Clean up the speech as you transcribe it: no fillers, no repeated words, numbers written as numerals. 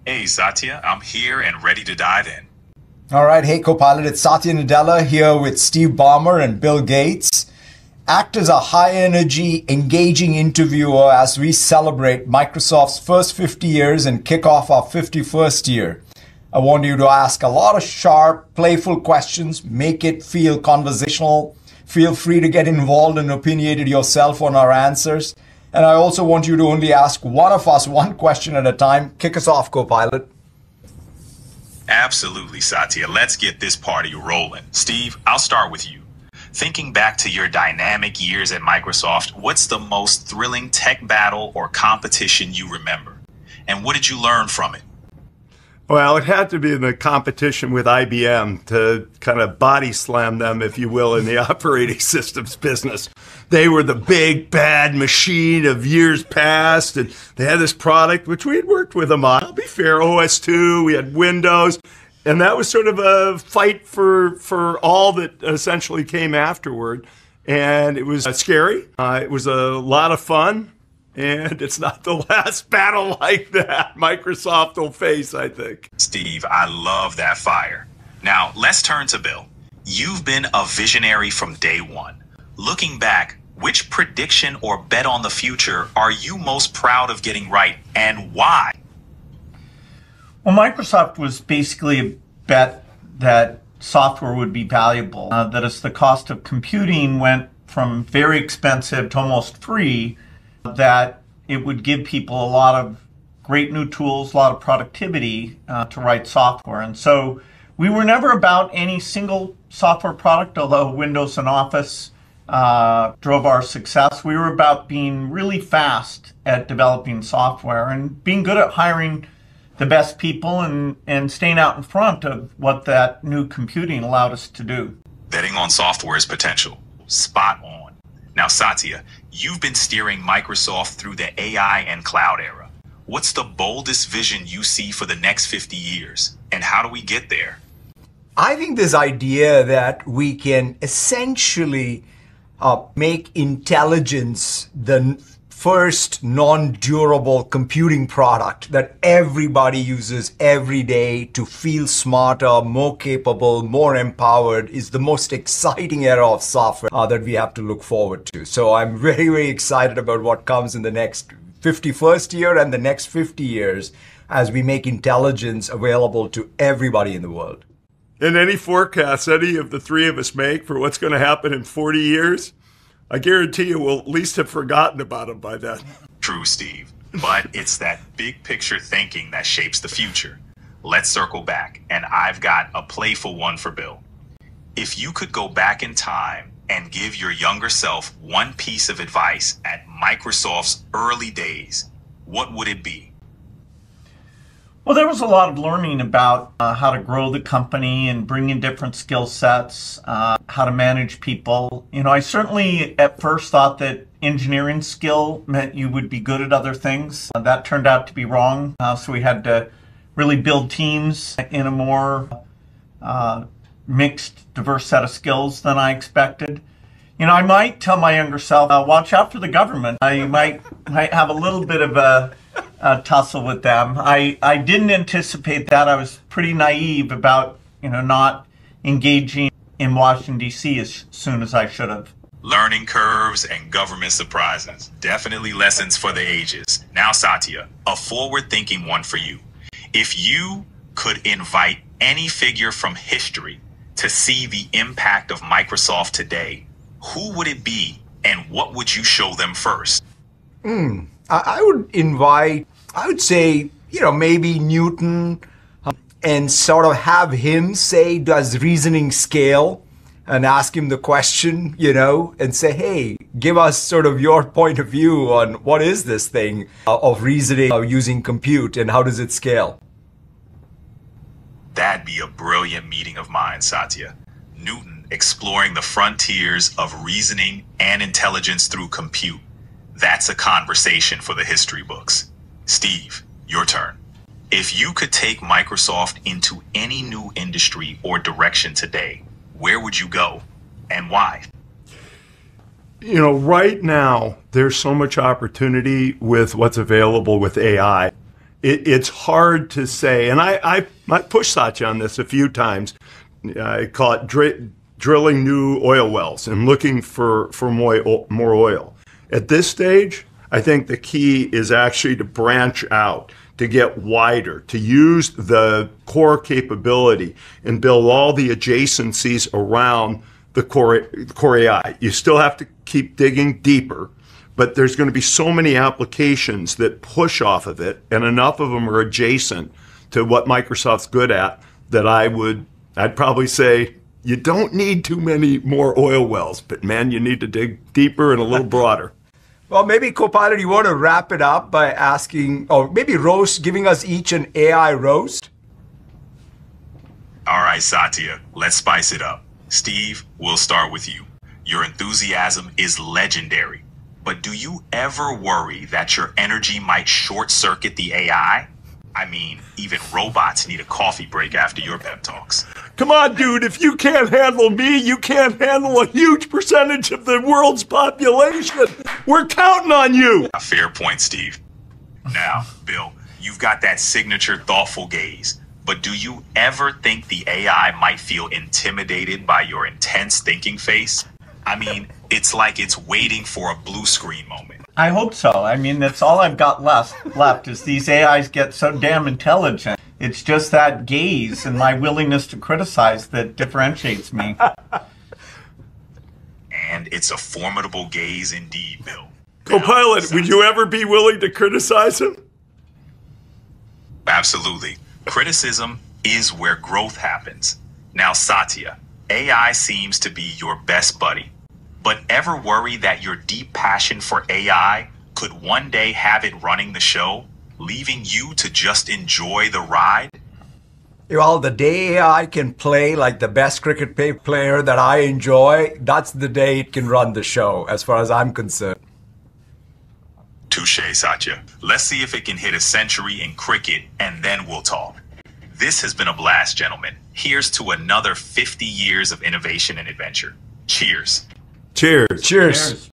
Hey, Satya, I'm here and ready to dive in. All right, hey Copilot, it's Satya Nadella here with Steve Ballmer and Bill Gates. Act as a high-energy, engaging interviewer as we celebrate Microsoft's first 50 years and kick off our 51st year. I want you to ask a lot of sharp, playful questions, make it feel conversational. Feel free to get involved and opinionated yourself on our answers. And I also want you to only ask one of us one question at a time. Kick us off, Copilot. Absolutely, Satya. Let's get this party rolling. Steve, I'll start with you. Thinking back to your dynamic years at Microsoft, what's the most thrilling tech battle or competition you remember? And what did you learn from it? Well, it had to be in the competition with IBM to kind of body slam them, if you will, in the operating systems business. They were the big, bad machine of years past, and they had this product, which we had worked with them on. I'll be fair, OS2, we had Windows, and that was sort of a fight for all that essentially came afterward. And it was scary. It was a lot of fun. And it's not the last battle like that Microsoft will face, I think. Steve, I love that fire. Now, let's turn to Bill. You've been a visionary from day one. Looking back, which prediction or bet on the future are you most proud of getting right, and why? Well, Microsoft was basically a bet that software would be valuable. That as the cost of computing went from very expensive to almost free, that it would give people a lot of great new tools, a lot of productivity to write software. And so we were never about any single software product, although Windows and Office drove our success. We were about being really fast at developing software and being good at hiring the best people and staying out in front of what that new computing allowed us to do. Betting on software's potential. Spot on. Now, Satya, you've been steering Microsoft through the AI and cloud era. What's the boldest vision you see for the next 50 years? And how do we get there? I think this idea that we can essentially make intelligence the first non-durable computing product that everybody uses every day to feel smarter, more capable, more empowered is the most exciting era of software that we have to look forward to. So I'm very, very excited about what comes in the next 51st year and the next 50 years as we make intelligence available to everybody in the world. And any forecasts any of the three of us make for what's going to happen in 40 years, I guarantee you we'll at least have forgotten about them by then. True, Steve. But it's that big picture thinking that shapes the future. Let's circle back, and I've got a playful one for Bill. If you could go back in time and give your younger self one piece of advice at Microsoft's early days, what would it be? Well, there was a lot of learning about how to grow the company and bring in different skill sets, how to manage people. You know, I certainly at first thought that engineering skill meant you would be good at other things. That turned out to be wrong. So we had to really build teams in a more mixed, diverse set of skills than I expected. You know, I might tell my younger self, watch out for the government. I might have a little bit of a tussle with them. I didn't anticipate that. I was pretty naive about, not engaging in Washington, D.C. as soon as I should have. Learning curves and government surprises. Definitely lessons for the ages. Now, Satya, a forward-thinking one for you. If you could invite any figure from history to see the impact of Microsoft today, who would it be and what would you show them first? I would say, maybe Newton and sort of have him say, does reasoning scale? And ask him the question, and say, hey, give us sort of your point of view on what is this thing of reasoning using compute and how does it scale? That'd be a brilliant meeting of minds, Satya. Newton exploring the frontiers of reasoning and intelligence through compute. That's a conversation for the history books. Steve, your turn. If you could take Microsoft into any new industry or direction today, where would you go and why? Right now, there's so much opportunity with what's available with AI. it's hard to say. And I pushed Satya on this a few times. I call it drilling new oil wells and looking for more oil. At this stage, I think the key is actually to branch out, to get wider, to use the core capability and build all the adjacencies around the core AI. You still have to keep digging deeper, but there's going to be so many applications that push off of it, and enough of them are adjacent to what Microsoft's good at that I'd probably say you don't need too many more oil wells, but man, you need to dig deeper and a little broader. Well, maybe Copilot, you want to wrap it up by asking, or maybe giving us each an AI roast? All right, Satya, let's spice it up. Steve, we'll start with you. Your enthusiasm is legendary, but do you ever worry that your energy might short-circuit the AI? I mean, even robots need a coffee break after your pep talks. Come on, dude, if you can't handle me, you can't handle a huge percentage of the world's population. We're counting on you. A fair point, Steve. Now, Bill, you've got that signature thoughtful gaze, but do you ever think the AI might feel intimidated by your intense thinking face? I mean, it's like it's waiting for a blue screen moment. I hope so. I mean, that's all I've got left is these AIs get so damn intelligent. It's just that gaze and my willingness to criticize that differentiates me. And it's a formidable gaze indeed, Bill. Copilot, would you ever be willing to criticize him? Absolutely. Criticism is where growth happens. Now, Satya, AI seems to be your best buddy. But ever worry that your deep passion for AI could one day have it running the show, leaving you to just enjoy the ride? Well, the day AI can play like the best cricket player that I enjoy, that's the day it can run the show, as far as I'm concerned. Touche, Satya. Let's see if it can hit a century in cricket, and then we'll talk. This has been a blast, gentlemen. Here's to another 50 years of innovation and adventure. Cheers. Cheers. Cheers.